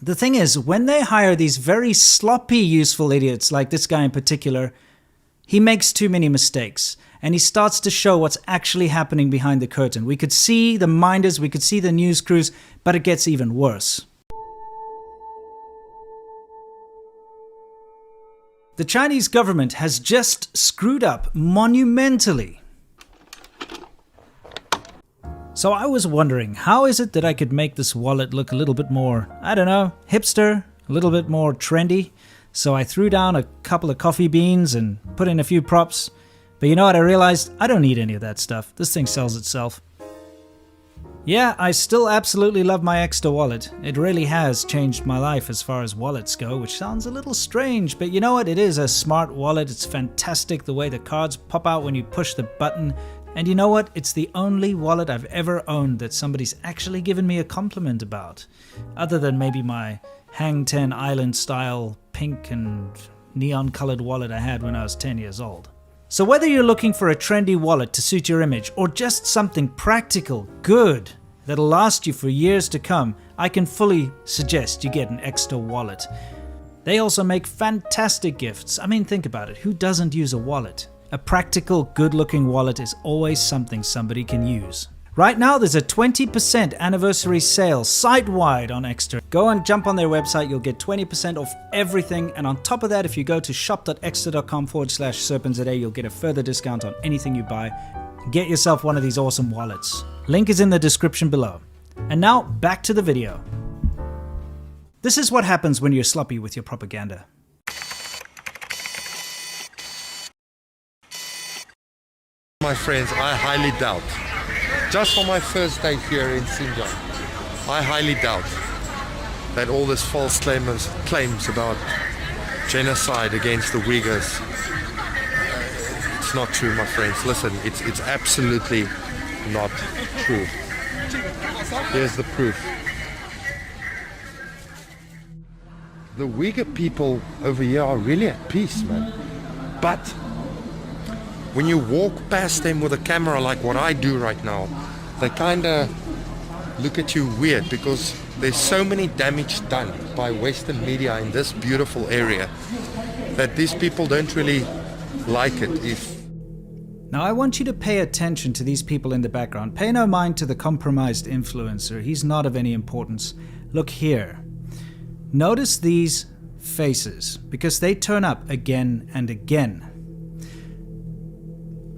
The thing is, when they hire these very sloppy, useful idiots, like this guy in particular, he makes too many mistakes. And he starts to show what's actually happening behind the curtain. We could see the minders, we could see the news crews, but it gets even worse. The Chinese government has just screwed up monumentally. So I was wondering, how is it that I could make this wallet look a little bit more, I don't know, hipster, a little bit more trendy? So I threw down a couple of coffee beans and put in a few props. But you know what I realized? I don't need any of that stuff. This thing sells itself. Yeah, I still absolutely love my Extra wallet. It really has changed my life as far as wallets go, which sounds a little strange, but you know what? It is a smart wallet. It's fantastic the way the cards pop out when you push the button. And you know what? It's the only wallet I've ever owned that somebody's actually given me a compliment about. Other than maybe my Hang Ten Island style pink and neon colored wallet I had when I was 10 years old. So whether you're looking for a trendy wallet to suit your image or just something practical, good, that'll last you for years to come, I can fully suggest you get an Extra wallet. They also make fantastic gifts. I mean, think about it. Who doesn't use a wallet? A practical, good-looking wallet is always something somebody can use. Right now, there's a 20% anniversary sale site-wide on Extra. Go and jump on their website, you'll get 20% off everything. And on top of that, if you go to shop.extra.com/Serpentza, you'll get a further discount on anything you buy. Get yourself one of these awesome wallets. Link is in the description below. And now, back to the video. This is what happens when you're sloppy with your propaganda. My friends, I highly doubt. Just for my first day here in Xinjiang, I highly doubt that all this false claims about genocide against the Uyghurs, it's not true, my friends. Listen, it's absolutely not true. Here's the proof. The Uyghur people over here are really at peace, man. But when you walk past them with a camera like what I do right now, they kind of look at you weird because there's so many damage done by Western media in this beautiful area that these people don't really like it. Now I want you to pay attention to these people in the background. Pay no mind to the compromised influencer. He's not of any importance. Look here. Notice these faces because they turn up again and again.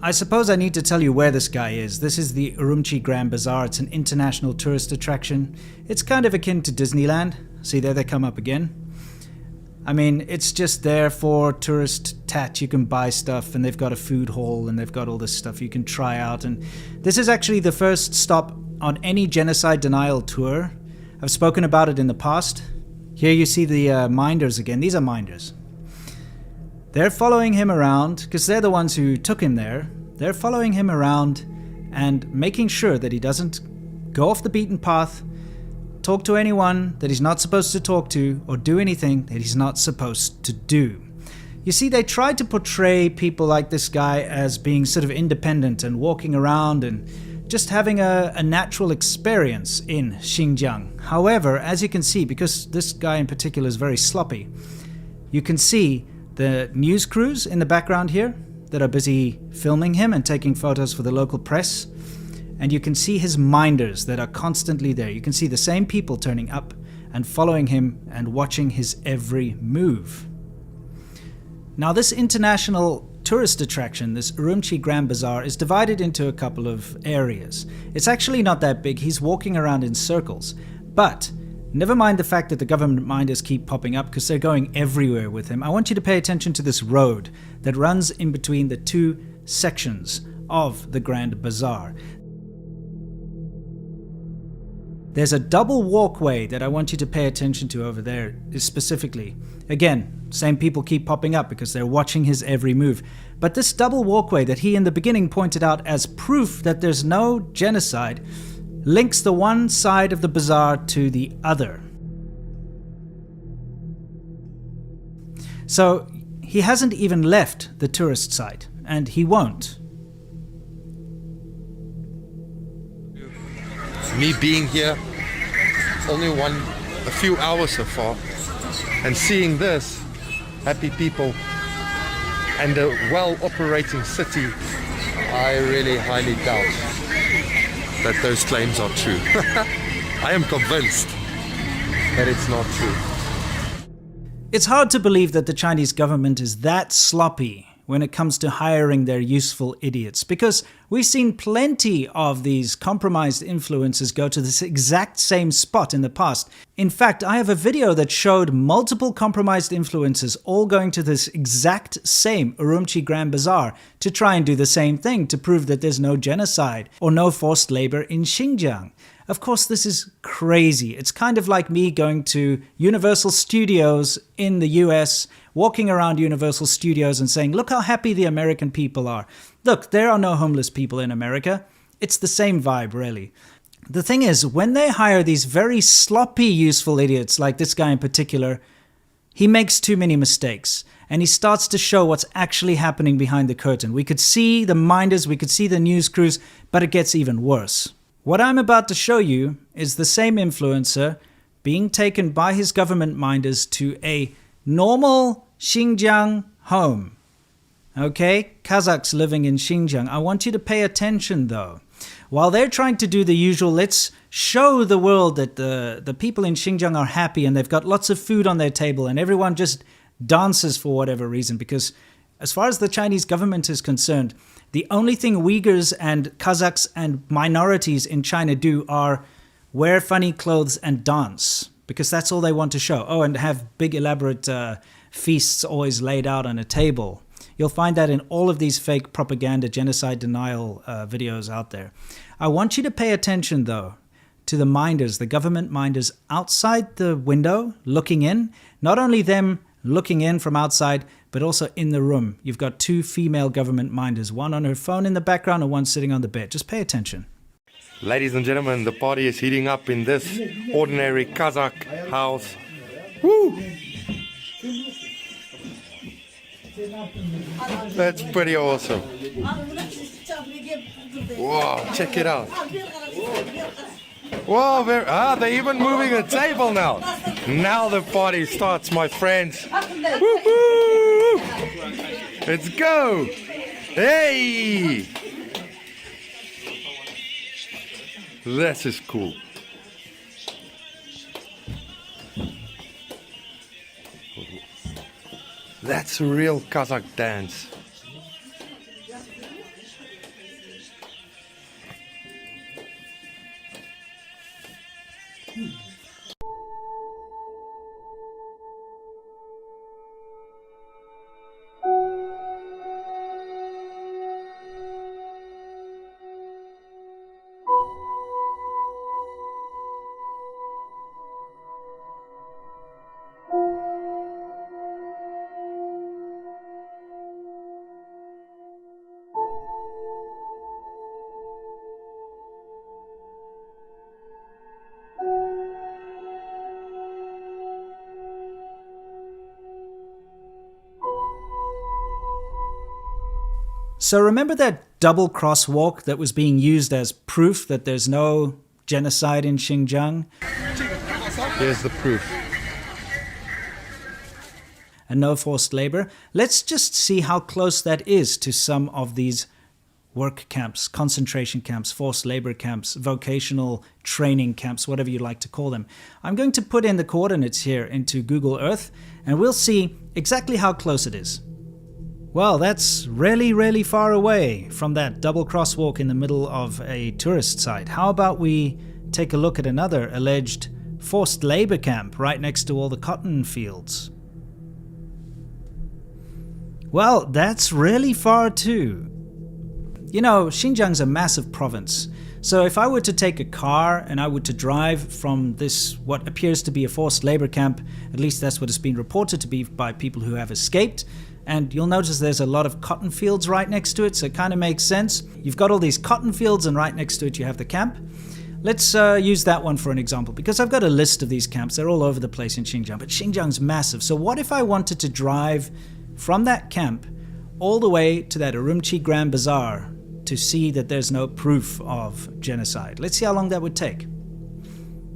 I suppose I need to tell you where this guy is. This is the Urumqi Grand Bazaar. It's an international tourist attraction. It's kind of akin to Disneyland. See, there they come up again. I mean, it's just there for tourist tat. You can buy stuff, and they've got a food hall, and they've got all this stuff you can try out. And this is actually the first stop on any genocide denial tour. I've spoken about it in the past. Here you see the minders again. These are minders. They're following him around because they're the ones who took him there. They're following him around and making sure that he doesn't go off the beaten path, talk to anyone that he's not supposed to talk to, or do anything that he's not supposed to do. You see, they tried to portray people like this guy as being sort of independent and walking around and just having a natural experience in Xinjiang. However, as you can see, because this guy in particular is very sloppy, you can see the news crews in the background here that are busy filming him and taking photos for the local press. And you can see his minders that are constantly there. You can see the same people turning up and following him and watching his every move. Now this international tourist attraction, this Urumqi Grand Bazaar, is divided into a couple of areas. It's actually not that big. He's walking around in circles. But never mind the fact that the government minders keep popping up because they're going everywhere with him. I want you to pay attention to this road that runs in between the two sections of the Grand Bazaar. There's a double walkway that I want you to pay attention to over there specifically. Again, same people keep popping up because they're watching his every move. But this double walkway that he in the beginning pointed out as proof that there's no genocide links the one side of the bazaar to the other. So he hasn't even left the tourist site, and he won't. Me being here, only one a few hours so far, and seeing this, happy people, and a well-operating city, I really highly doubt that those claims are true. I am convinced that it's not true. It's hard to believe that the Chinese government is that sloppy when it comes to hiring their useful idiots, because we've seen plenty of these compromised influencers go to this exact same spot in the past. In fact, I have a video that showed multiple compromised influencers all going to this exact same Urumqi Grand Bazaar to try and do the same thing to prove that there's no genocide or no forced labor in Xinjiang. Of course, this is crazy. It's kind of like me going to Universal Studios in the US, walking around Universal Studios and saying, look how happy the American people are. Look, there are no homeless people in America. It's the same vibe, really. The thing is, when they hire these very sloppy, useful idiots, like this guy in particular, he makes too many mistakes. And he starts to show what's actually happening behind the curtain. We could see the minders, we could see the news crews, but it gets even worse. What I'm about to show you is the same influencer being taken by his government minders to a normal Xinjiang home. Okay, Kazakhs living in Xinjiang. I want you to pay attention though. While they're trying to do the usual, let's show the world that the people in Xinjiang are happy and they've got lots of food on their table and everyone just dances for whatever reason, because as far as the Chinese government is concerned, the only thing Uyghurs and Kazakhs and minorities in China do are wear funny clothes and dance, because that's all they want to show. Oh, and have big elaborate feasts always laid out on a table. You'll find that in all of these fake propaganda, genocide denial videos out there. I want you to pay attention, though, to the minders, the government minders outside the window looking in. Not only them looking in from outside, but also in the room. You've got two female government minders, one on her phone in the background and one sitting on the bed. Just pay attention. Ladies and gentlemen, the party is heating up in this ordinary Kazakh house. Woo! That's pretty awesome. Wow, check it out. Whoa, they're even moving the table now. Now the party starts, my friends. Woo-hoo! Let's go. Hey! This is cool. That's a real Kazakh dance. So remember that double crosswalk that was being used as proof that there's no genocide in Xinjiang? Here's the proof. And no forced labor? Let's just see how close that is to some of these work camps, concentration camps, forced labor camps, vocational training camps, whatever you like to call them. I'm going to put in the coordinates here into Google Earth, and we'll see exactly how close it is. Well, that's really, really far away from that double crosswalk in the middle of a tourist site. How about we take a look at another alleged forced labor camp right next to all the cotton fields? Well, that's really far too. You know, Xinjiang's a massive province. So if I were to take a car and I were to drive from this, what appears to be a forced labor camp, at least that's what it's been reported to be by people who have escaped, and you'll notice there's a lot of cotton fields right next to it, so it kind of makes sense. You've got all these cotton fields and right next to it you have the camp. Let's use that one for an example, because I've got a list of these camps. They're all over the place in Xinjiang, but Xinjiang's massive. So what if I wanted to drive from that camp all the way to that Urumqi Grand Bazaar to see that there's no proof of genocide? Let's see how long that would take.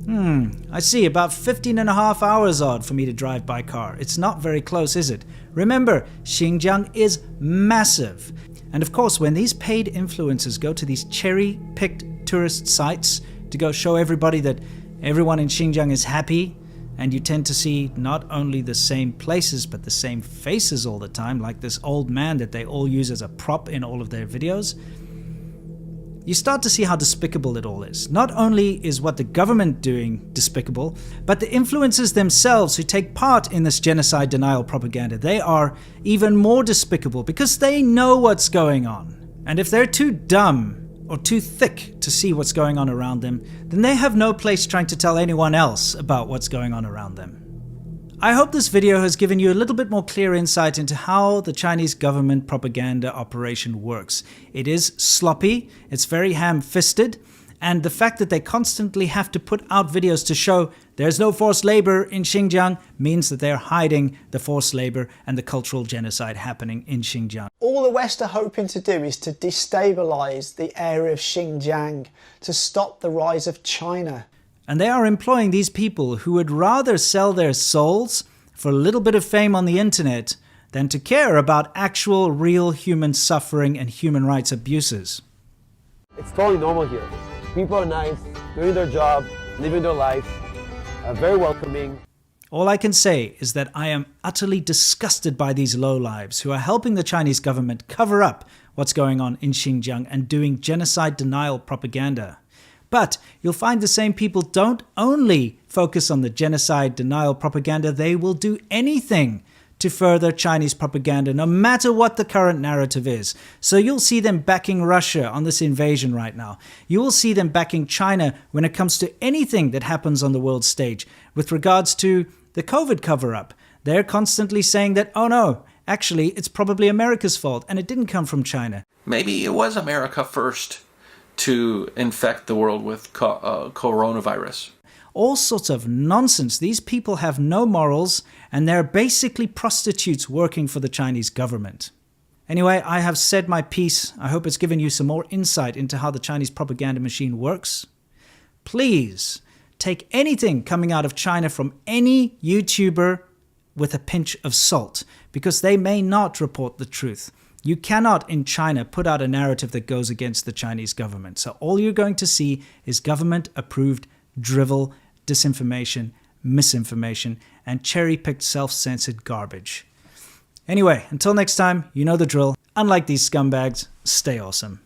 I see, about 15 and a half hours odd for me to drive by car. It's not very close, is it? Remember, Xinjiang is massive. And of course, when these paid influencers go to these cherry-picked tourist sites to go show everybody that everyone in Xinjiang is happy, and you tend to see not only the same places but the same faces all the time, like this old man that they all use as a prop in all of their videos, you start to see how despicable it all is. Not only is what the government doing despicable, but the influencers themselves who take part in this genocide denial propaganda, they are even more despicable because they know what's going on. And if they're too dumb or too thick to see what's going on around them, then they have no place trying to tell anyone else about what's going on around them. I hope this video has given you a little bit more clear insight into how the Chinese government propaganda operation works. It is sloppy, it's very ham-fisted, and the fact that they constantly have to put out videos to show there's no forced labor in Xinjiang means that they're hiding the forced labor and the cultural genocide happening in Xinjiang. All the West are hoping to do is to destabilise the area of Xinjiang to stop the rise of China. And they are employing these people who would rather sell their souls for a little bit of fame on the internet than to care about actual, real human suffering and human rights abuses. It's totally normal here. People are nice, doing their job, living their life, very welcoming. All I can say is that I am utterly disgusted by these lowlives who are helping the Chinese government cover up what's going on in Xinjiang and doing genocide denial propaganda. But you'll find the same people don't only focus on the genocide denial propaganda, they will do anything to further Chinese propaganda, no matter what the current narrative is. So you'll see them backing Russia on this invasion right now. You will see them backing China when it comes to anything that happens on the world stage. With regards to the COVID cover-up, they're constantly saying that, oh no, actually it's probably America's fault and it didn't come from China. Maybe it was America first to infect the world with coronavirus. All sorts of nonsense. These people have no morals and they're basically prostitutes working for the Chinese government. Anyway, I have said my piece. I hope it's given you some more insight into how the Chinese propaganda machine works. Please take anything coming out of China from any YouTuber with a pinch of salt, because they may not report the truth. You cannot in China put out a narrative that goes against the Chinese government. So all you're going to see is government-approved drivel, disinformation, misinformation, and cherry-picked self-censored garbage. Anyway, until next time, you know the drill. Unlike these scumbags, stay awesome.